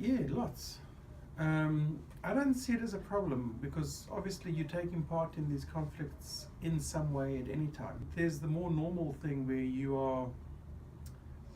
Yeah, lots. I don't see it as a problem because obviously you're taking part in these conflicts in some way at any time. There's the more normal thing where you are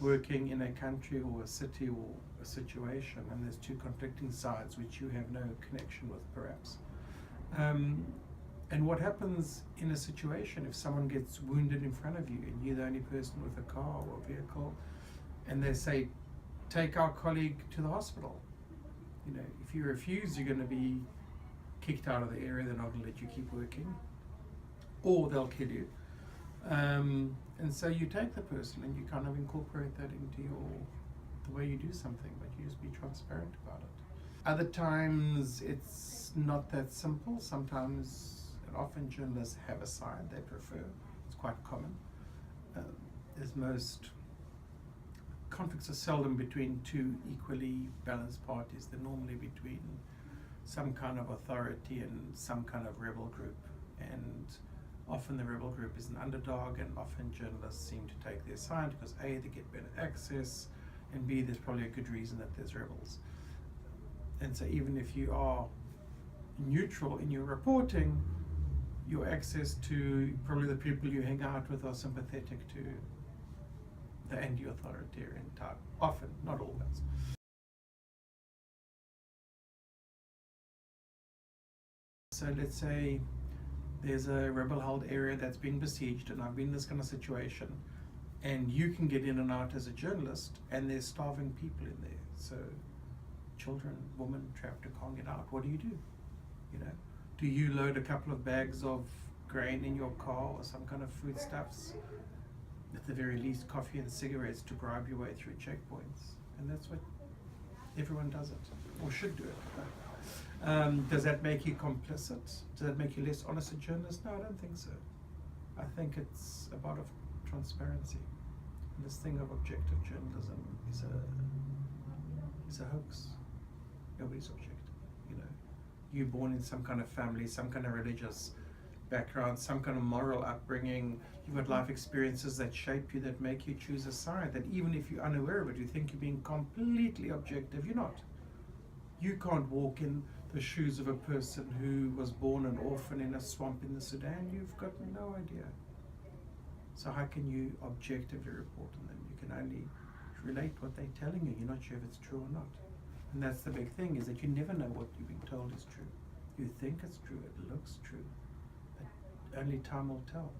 working in a country or a city or a situation and there's two conflicting sides which you have no connection with, perhaps. And what happens in a situation if someone gets wounded in front of you and you're the only person with a car or vehicle, and they say, take our colleague to the hospital. You know, if you refuse, you're going to be kicked out of the area. They're not going to let you keep working, or they'll kill you. And so you take the person and you kind of incorporate that into the way you do something, but you just be transparent about it. Other times it's not that simple. Sometimes, and often journalists have a side they prefer. It's quite common. As most conflicts are seldom between two equally balanced parties. They're normally between some kind of authority and some kind of rebel group. And often the rebel group is an underdog, and often journalists seem to take their side because A, they get better access, and B, there's probably a good reason that there's rebels. And so even if you are neutral in your reporting, your access to probably the people you hang out with are sympathetic to the anti-authoritarian type. Often, not always. So let's say there's a rebel-held area that's being besieged, and I've been in this kind of situation, and you can get in and out as a journalist, and there's starving people in there. So children, women trapped who can't get out. What do? You know, do you load a couple of bags of grain in your car or some kind of foodstuffs? At the very least, coffee and cigarettes to bribe your way through checkpoints. And that's what everyone does it, or should do it. Does that make you complicit? Does that make you less honest a journalist? No, I don't think so. I think it's about transparency. And this thing of objective journalism is a hoax. Nobody's objective, you know. You're born in some kind of family, some kind of religious background, some kind of moral upbringing. You've got life experiences that shape you, that make you choose a side, that even if you're unaware of it, you think you're being completely objective. You're not. You can't walk in the shoes of a person who was born an orphan in a swamp in the Sudan. You've got no idea. So how can you objectively report on them? You can only relate what they're telling you. You're not sure if it's true or not. And that's the big thing, is that you never know what you're being told is true. You think it's true, it looks true, but only time will tell.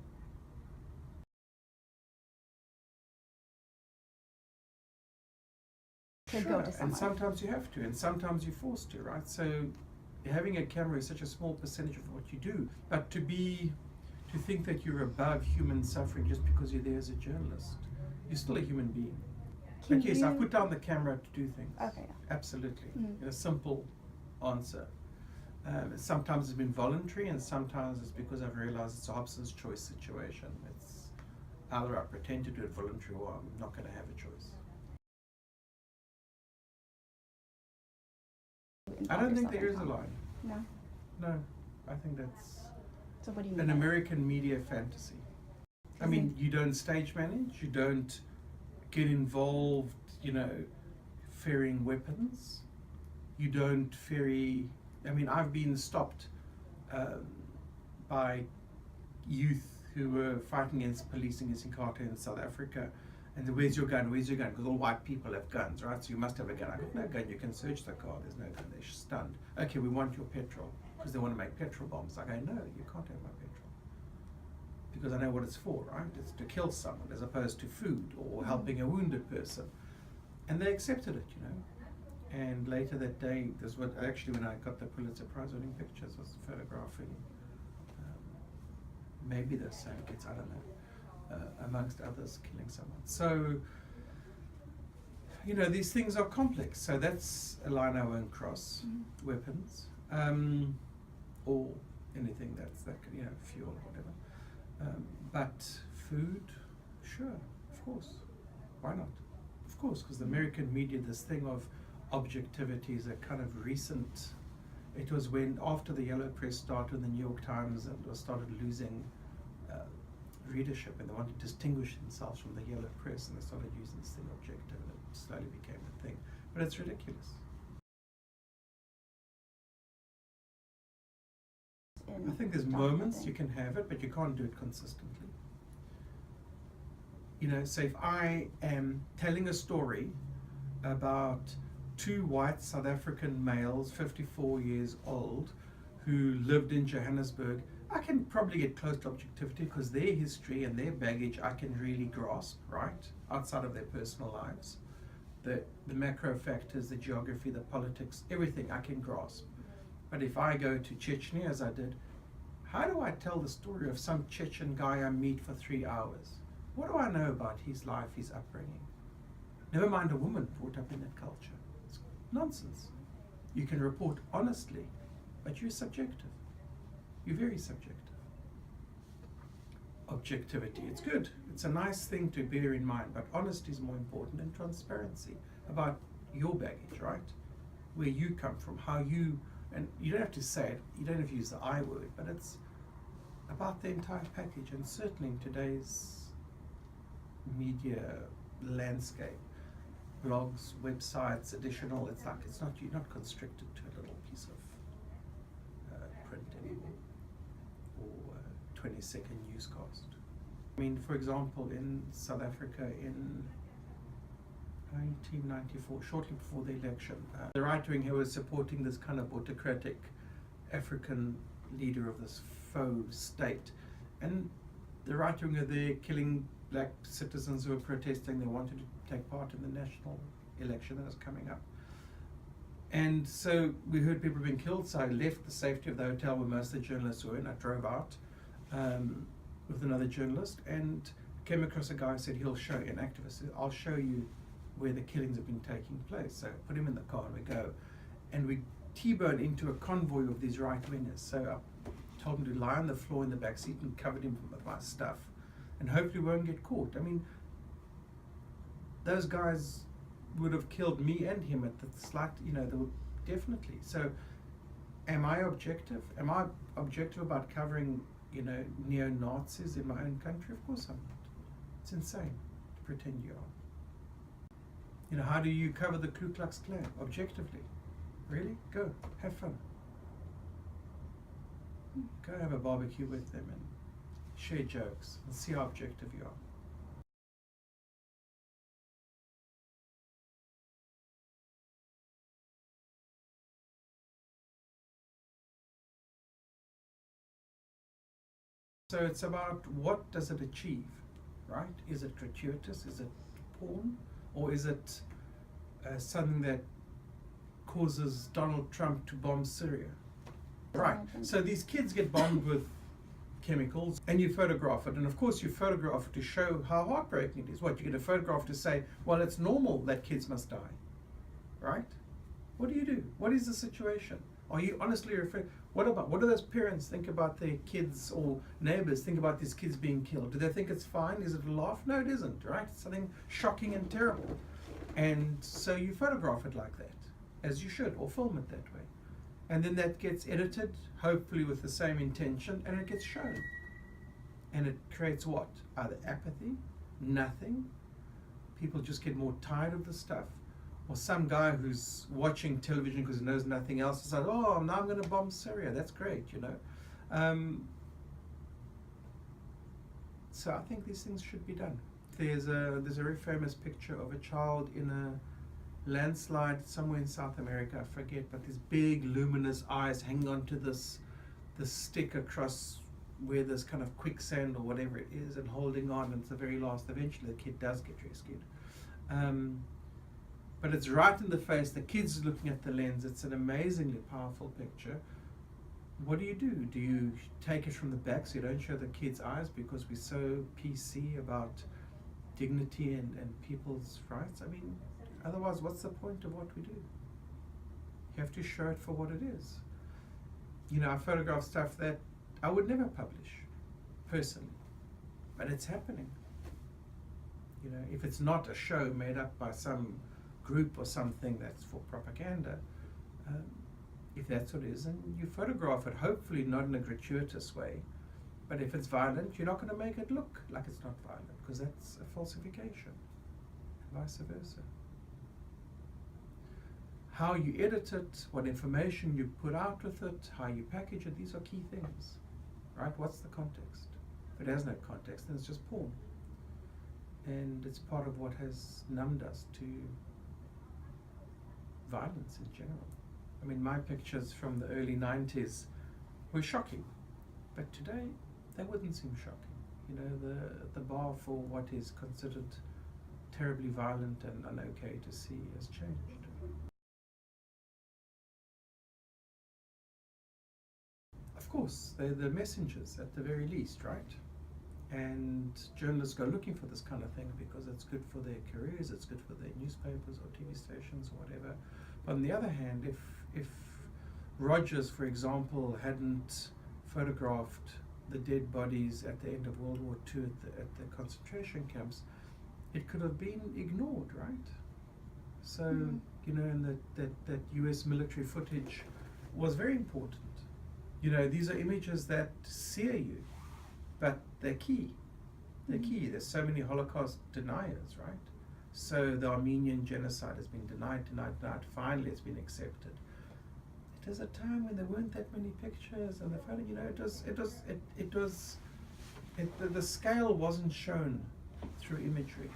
Sure. And sometimes you have to, and sometimes you're forced to, right? So having a camera is such a small percentage of what you do, but to think that you're above human suffering just because you're there as a journalist, you're still a human being. But yes, I've put down the camera to do things. Okay. Absolutely. In a simple answer. Sometimes it's been voluntary, and sometimes it's because I've realized it's a Hobson's choice situation. It's either I pretend to do it voluntary or I'm not going to have a choice. I don't think there is a line. No? No. I think that's an American media fantasy. I mean, you don't stage manage, you don't get involved, you know, ferrying weapons. You don't ferry... I mean, I've been stopped by youth who were fighting against policing against cartel in South Africa. And where's your gun? Where's your gun? Because all white people have guns, right? So you must have a gun. I got no gun. You can search the car. There's no gun. They're stunned. Okay, we want your petrol, because they want to make petrol bombs. I go, no, you can't have my petrol, because I know what it's for, right? It's to kill someone as opposed to food or helping a wounded person. And they accepted it, you know. And later that day, this was actually when I got the Pulitzer Prize winning pictures, was photographing maybe the same kids, I don't know. Amongst others, killing someone. So, you know, these things are complex. So that's a line I won't cross. Weapons, or anything that's that, you know, fuel or whatever. But food, sure, of course. Why not? Of course, because the American media, this thing of objectivity is a kind of recent. It was when after the Yellow Press started, the New York Times and started losing readership, and they wanted to distinguish themselves from the Yellow Press, and they started using this thing objective, and it slowly became a thing. But it's ridiculous. in I think there's moments you can have it, but you can't do it consistently. You know, so if I am telling a story about two white South African males, 54 years old, who lived in Johannesburg, I can probably get close to objectivity because their history and their baggage I can really grasp, right? Outside of their personal lives. The macro factors, the geography, the politics, everything I can grasp. But if I go to Chechnya, as I did, how do I tell the story of some Chechen guy I meet for 3 hours? What do I know about his life, his upbringing? Never mind a woman brought up in that culture. It's nonsense. You can report honestly, but you're subjective. You're very subjective. Objectivity, it's good. It's a nice thing to bear in mind, but honesty is more important than transparency about your baggage, right? Where you come from, how you, and you don't have to say it, you don't have to use the I word, but it's about the entire package. And certainly in today's media landscape, blogs, websites, additional, it's like, it's not, you're not constricted to a little piece of print anymore, or 20-second newscast. I mean, for example, in South Africa in 1994, shortly before the election, the right wing who was supporting this kind of autocratic African leader of this faux state, and the right wing are there killing black citizens who were protesting. They wanted to take part in the national election that was coming up. And so we heard people being killed, so I left the safety of the hotel where most of the journalists were, and I drove out with another journalist and came across a guy who said he'll show you, an activist said, I'll show you where the killings have been taking place. So I put him in the car and we go. And we T-boned into a convoy of these right-wingers. So I told him to lie on the floor in the back seat and covered him with my stuff. And hopefully won't get caught. I mean, those guys would have killed me and him at the slight, you know, they would definitely. So am I objective? Am I objective about covering, you know, neo-Nazis in my own country? Of course I'm not. It's insane to pretend you are. You know, how do you cover the Ku Klux Klan? Objectively. Really? Go, have fun. Go have a barbecue with them and share jokes and see how objective you are. So it's about what does it achieve, right? Is it gratuitous? Is it porn? Or is it something that causes Donald Trump to bomb Syria? Right. So these kids get bombed with chemicals and you photograph it. And of course you photograph it to show how heartbreaking it is. What, you get a photograph to say, well, it's normal that kids must die, right? What do? What is the situation? Are you honestly referring? What do those parents think about their kids, or neighbors think about these kids being killed? Do they think it's fine? Is it a laugh? No, it isn't, right? It's something shocking and terrible. And so you photograph it like that, as you should, or film it that way. And then that gets edited, hopefully with the same intention, and it gets shown. And it creates what? Either apathy, nothing, people just get more tired of the stuff, or some guy who's watching television because he knows nothing else is like, oh, now I'm going to bomb Syria. That's great, you know. So I think these things should be done. There's a very famous picture of a child in a landslide somewhere in South America, I forget, but these big luminous eyes hanging onto this stick across where there's kind of quicksand or whatever it is, and holding on, and it's the very last. Eventually the kid does get rescued. But it's right in the face, the kid's looking at the lens. It's an amazingly powerful picture. What do? Do you take it from the back so you don't show the kid's eyes because we're so PC about dignity and people's rights? I mean, otherwise what's the point of what we do? You have to show it for what it is. You know, I photograph stuff that I would never publish, personally, but it's happening. You know, if it's not a show made up by some group or something that's for propaganda, if that's what it is, and you photograph it, hopefully not in a gratuitous way, but if it's violent, you're not going to make it look like it's not violent, because that's a falsification, and vice versa. how you edit it, what information you put out with it, how you package it, these are key things, right? What's the context? If it has no context, then it's just porn. And it's part of what has numbed us to violence in general. I mean, my pictures from the early 90s were shocking, but today they wouldn't seem shocking. You know, the bar for what is considered terribly violent and un-okay to see has changed. Of course, they're the messengers at the very least, right? And journalists go looking for this kind of thing because it's good for their careers, it's good for their newspapers or TV stations or whatever. But on the other hand, if Rogers, for example, hadn't photographed the dead bodies at the end of World War II at the concentration camps, it could have been ignored, right? So, you know, and that US military footage was very important. You know, these are images that sear you, but they're key. They're key. There's so many Holocaust deniers, right? So the Armenian genocide has been denied. Finally, it's been accepted. It was a time when there weren't that many pictures, and the photo, you know, the scale wasn't shown through imagery.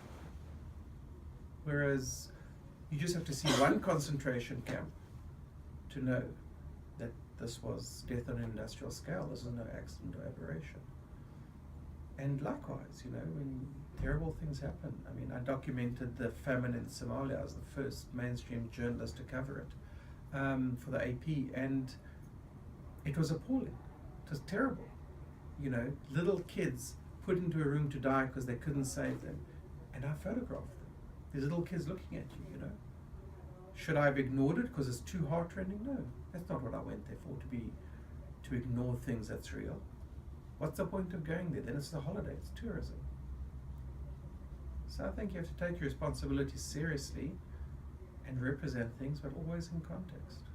Whereas you just have to see one concentration camp to know that this was death on an industrial scale. This is no accident or aberration. And likewise, you know, when terrible things happen. I mean, I documented the famine in Somalia. I was the first mainstream journalist to cover it for the AP, and it was appalling. It was terrible. You know, little kids put into a room to die because they couldn't save them, and I photographed them. These little kids looking at you, you know. Should I have ignored it because it's too heartrending? No, that's not what I went there for, to ignore things that's real. What's the point of going there? Then it's the holiday, it's tourism. So I think you have to take your responsibilities seriously and represent things, but always in context.